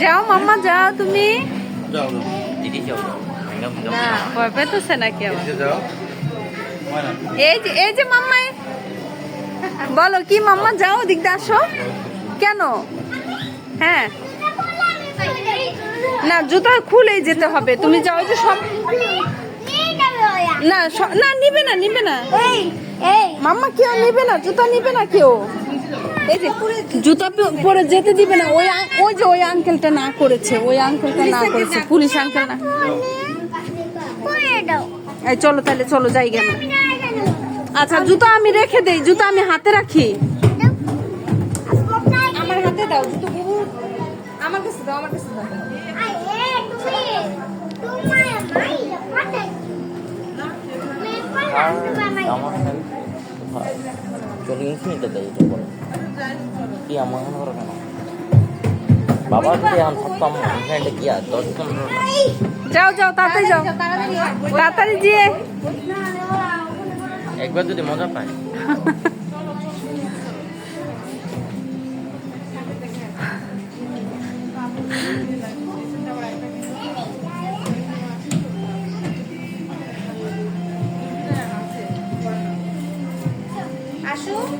যাও মাম্মা যাও তুমি। না ভয় পেতেছে নাকি আবার? এই যে মাম্মা বলো কি মাম্মা যাও দিক দিয়ে আসো কেন? হ্যাঁ না জুতা খুলেই যেতে হবে, তুমি যাও যে সব না না নিবে না নিবে না মাম্মা কেউ নিবে না, জুতা নিবে না কেউ। এই যে জুতা পরে যেতে দিবে না। ওই যে ওই আঙ্কেলটা না করেছে, ওই আঙ্কেলটা না করেছে, পুলিশ আঙ্কেল না। এই চলো তাহলে চলো যাই গেল। আচ্ছা জুতা আমি রেখে দেই, জুতা আমি হাতে রাখি। আমার হাতে দাও জুতো, আমার কাছে দাও, আমার কাছে দাও। চলে গেছি এটা দেয় এটা বলো কি আমার মনে করো কেন বাবা যদি এখন থাকতাম এখানে কি আর 10-15 যাও যাও তাড়াতাড়ি যাও, তাড়াতাড়ি যেয়ে একবার যদি মজা পায়।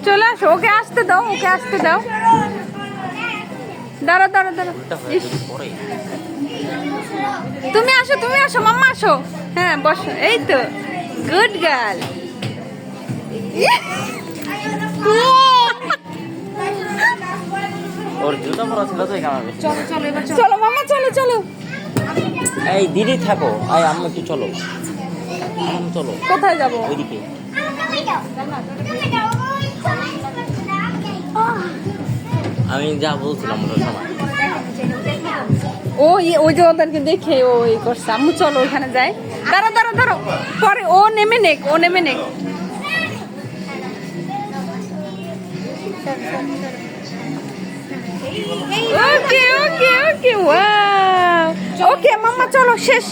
চলে আসো, ওকে আসতে দাও, ওকে আসতে দাও। দাঁড়া দাঁড়া দাঁড়া, তুমি আসো, তুমি আসো মাম্মা আসো। হ্যাঁ বসো, এই তো গুড গার্ল। ওর জুতা পরা ছিল তো এখানে। চলো চলো এবার চলো মাম্মা, চলো চলো। এই দিদি থাকো, আয় আম্মু একটু চলো, আম্মু চলো। কোথায় যাবো? ওইদিকে আমি যা বলছিলাম ওটার সময় ওই যে ওদেরকে দেখে ও এই করছে। আম্মু চলো ওইখানে যাই। দাঁড়া দাঁড়া দাঁড়ো, পরে ও নেমে নেক, ও নেমে নেক। ওকে ওকে ওকে ওয়াও, ওকে মাম্মা চলো শেষ।